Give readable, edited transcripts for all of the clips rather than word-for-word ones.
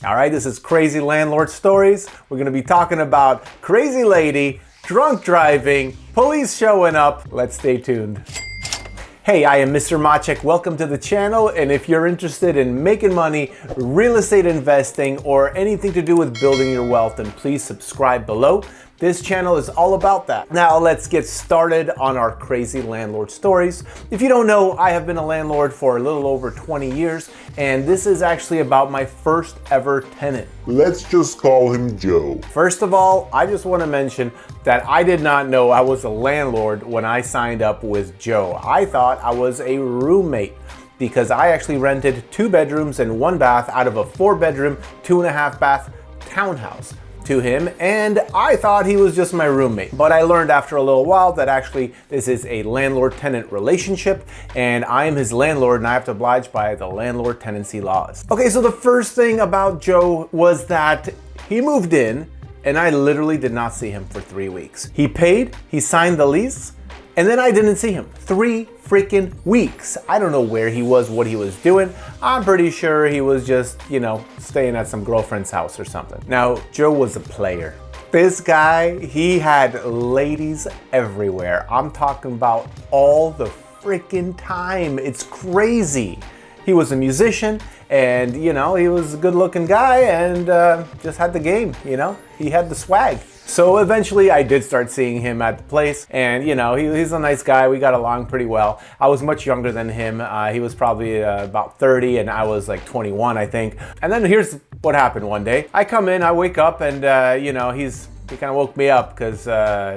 All right, this is Crazy Landlord Stories. We're gonna be talking about crazy lady, drunk driving, police showing up. Let's stay tuned. Hey, I am Mr. Maciek. Welcome to the channel. And if you're interested in making money, real estate investing, or anything to do with building your wealth, then please subscribe below. This channel is all about that. Now let's get started on our crazy landlord stories. If you don't know, I have been a landlord for a little over 20 years, and this is actually about my first ever tenant. Let's just call him Joe. First of all, I just want to mention that I did not know I was a landlord when I signed up with Joe. I thought I was a roommate because I actually rented 2 bedrooms and 1 bath out of a 4-bedroom, 2.5 bath townhouse to him, and I thought he was just my roommate. But I learned after a little while that actually this is a landlord-tenant relationship, and I am his landlord and I have to oblige by the landlord tenancy laws. Okay, so the first thing about Joe was that he moved in and I literally did not see him for 3 weeks. He paid, he signed the lease, and then I didn't see him. 3 freaking weeks. I don't know where he was, what he was doing. I'm pretty sure he was just, staying at some girlfriend's house or something. Now, Joe was a player. This guy, he had ladies everywhere. I'm talking about all the freaking time. It's crazy. He was a musician and, he was a good looking guy and just had the game, He had the swag. So eventually I did start seeing him at the place and, he's a nice guy. We got along pretty well. I was much younger than him. He was probably about 30 and I was like 21, I think. And then here's what happened one day. I come in, I wake up and, he kind of woke me up because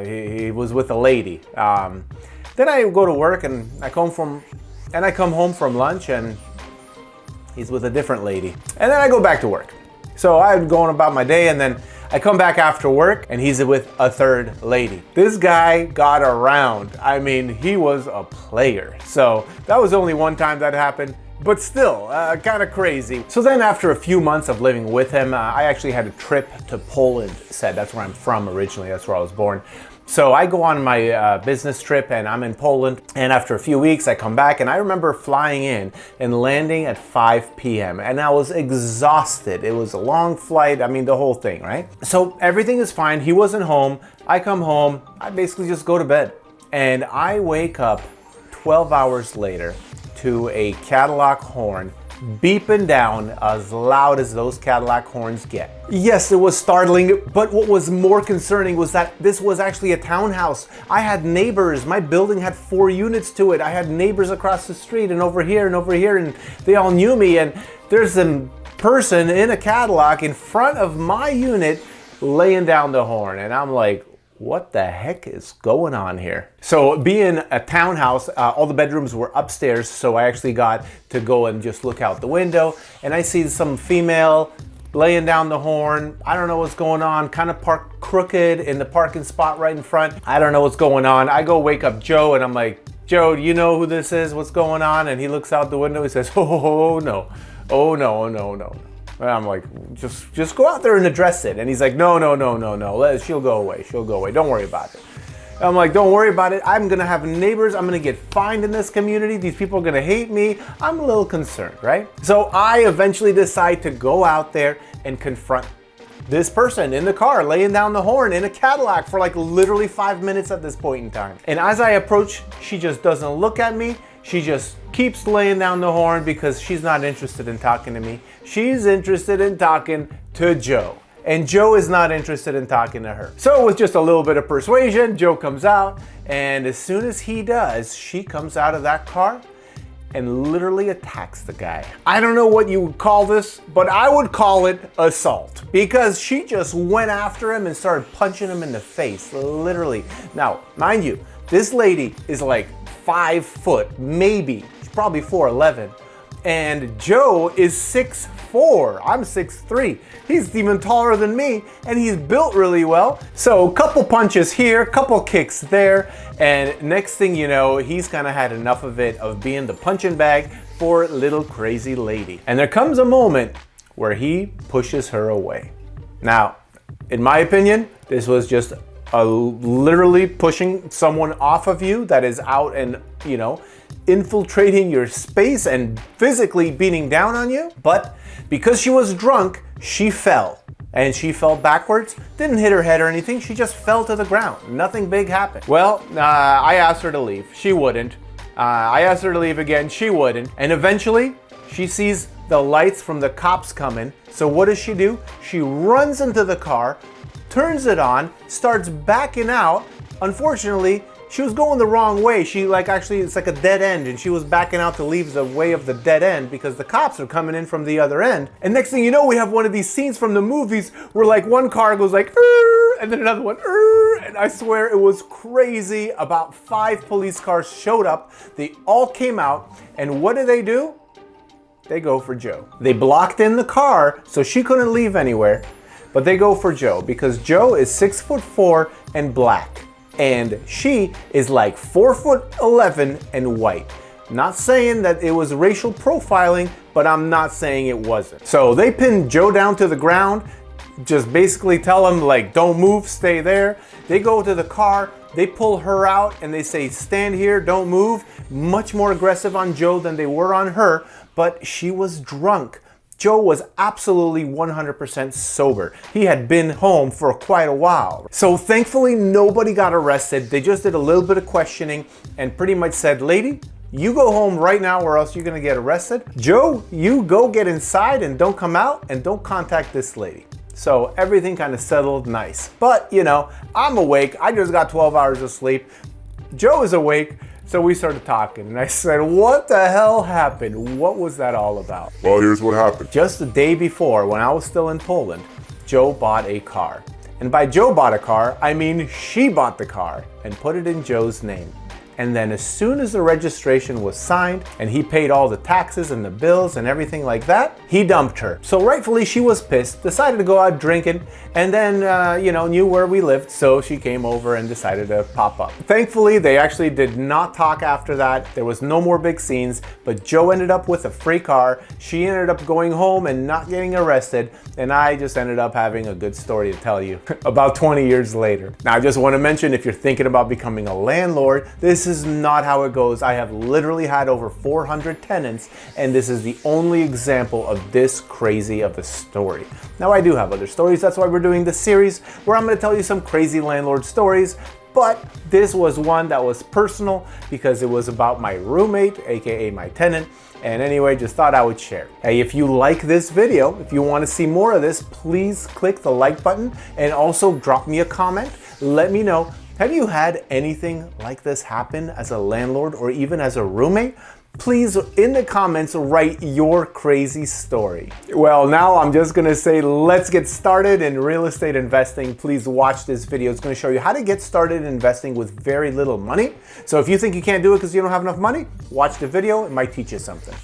he was with a lady. Then I go to work and I come home from lunch and he's with a different lady. And then I go back to work. So I'm going about my day and then I come back after work and he's with a 3rd lady. This guy got around. I mean, he was a player. So that was only one time that happened, but still kind of crazy. So then after a few months of living with him, I actually had a trip to Poland. That's where I'm from originally. That's where I was born. So I go on my business trip and I'm in Poland, and after a few weeks I come back and I remember flying in and landing at 5 p.m. and I was exhausted. It was a long flight, the whole thing, right? So everything is fine, he wasn't home, I come home, I basically just go to bed. And I wake up 12 hours later to a Cadillac horn beeping down as loud as those Cadillac horns get. Yes, it was startling, but what was more concerning was that this was actually a townhouse. I had neighbors. My building had 4 units to it. I had neighbors across the street and over here, and they all knew me. And there's a person in a Cadillac in front of my unit laying down the horn. And I'm like, what the heck is going on here? So being a townhouse, all the bedrooms were upstairs, so I actually got to go and just look out the window, and I see some female laying down the horn. I don't know what's going on, kind of parked crooked in the parking spot right in front. I don't know what's going on. I go wake up Joe and I'm like, Joe, do you know who this is? What's going on? And he looks out the window, he says, oh no. And I'm like, just go out there and address it. And he's like, no, she'll go away, don't worry about it. I'm like, don't worry about it, I'm gonna have neighbors, I'm gonna get fined in this community, these people are gonna hate me, I'm a little concerned, right? So I eventually decide to go out there and confront this person in the car laying down the horn in a Cadillac for like literally 5 minutes at this point in time. And as I approach, she just doesn't look at me. She just keeps laying down the horn because she's not interested in talking to me. She's interested in talking to Joe. And Joe is not interested in talking to her. So with just a little bit of persuasion, Joe comes out, and as soon as he does, she comes out of that car and literally attacks the guy. I don't know what you would call this, but I would call it assault, because she just went after him and started punching him in the face, literally. Now, mind you, this lady is like 5 foot, maybe, she's probably 4'11", and Joe is 6'4". I'm 6'3". He's even taller than me, and he's built really well. So a couple punches here, couple kicks there, and next thing you know, he's kind of had enough of it, of being the punching bag for little crazy lady. And there comes a moment where he pushes her away. Now, in my opinion, this was just literally pushing someone off of you that is out and, infiltrating your space and physically beating down on you. But because she was drunk, she fell. And she fell backwards, didn't hit her head or anything, she just fell to the ground. Nothing big happened. Well, I asked her to leave, she wouldn't. I asked her to leave again, she wouldn't. And eventually, she sees the lights from the cops coming. So what does she do? She runs into the car, turns it on, starts backing out. Unfortunately, she was going the wrong way. It's like a dead end, and she was backing out to leave the way of the dead end because the cops are coming in from the other end. And next thing you know, we have one of these scenes from the movies where like one car goes like, and then another one, and I swear it was crazy. About 5 police cars showed up. They all came out, and what do? They go for Joe. They blocked in the car so she couldn't leave anywhere, but they go for Joe because Joe is 6'4" and black. And she is like 4'11" and white. Not saying that it was racial profiling, but I'm not saying it wasn't. So they pin Joe down to the ground, just basically tell him like, don't move, stay there. They go to the car, they pull her out and they say, stand here, don't move. Much more aggressive on Joe than they were on her, but she was drunk. Joe was absolutely 100% sober. He had been home for quite a while. So thankfully, nobody got arrested. They just did a little bit of questioning and pretty much said, lady, you go home right now or else you're gonna get arrested. Joe, you go get inside and don't come out and don't contact this lady. So everything kind of settled nice. But you know, I'm awake. I just got 12 hours of sleep. Joe is awake. So we started talking and I said, what the hell happened? What was that all about? Well, here's what happened. Just the day before, when I was still in Poland, Joe bought a car. And by Joe bought a car, I mean she bought the car and put it in Joe's name. And then as soon as the registration was signed and he paid all the taxes and the bills and everything like that, he dumped her. So rightfully she was pissed, decided to go out drinking, and then, knew where we lived, so she came over and decided to pop up. Thankfully, they actually did not talk after that. There was no more big scenes, but Joe ended up with a free car. She ended up going home and not getting arrested, and I just ended up having a good story to tell you about 20 years later. Now, I just want to mention, if you're thinking about becoming a landlord, this is not how it goes. I have literally had over 400 tenants, and this is the only example of this crazy of a story. Now, I do have other stories. That's why we're doing this series where I'm going to tell you some crazy landlord stories, but this was one that was personal because it was about my roommate, aka my tenant. And anyway, just thought I would share. Hey, if you like this video, if you want to see more of this, please click the like button and also drop me a comment. Let me know, have you had anything like this happen as a landlord or even as a roommate? Please, in the comments, write your crazy story. Well, now I'm just gonna say, let's get started in real estate investing. Please watch this video. It's gonna show you how to get started investing with very little money. So if you think you can't do it because you don't have enough money, watch the video. It might teach you something.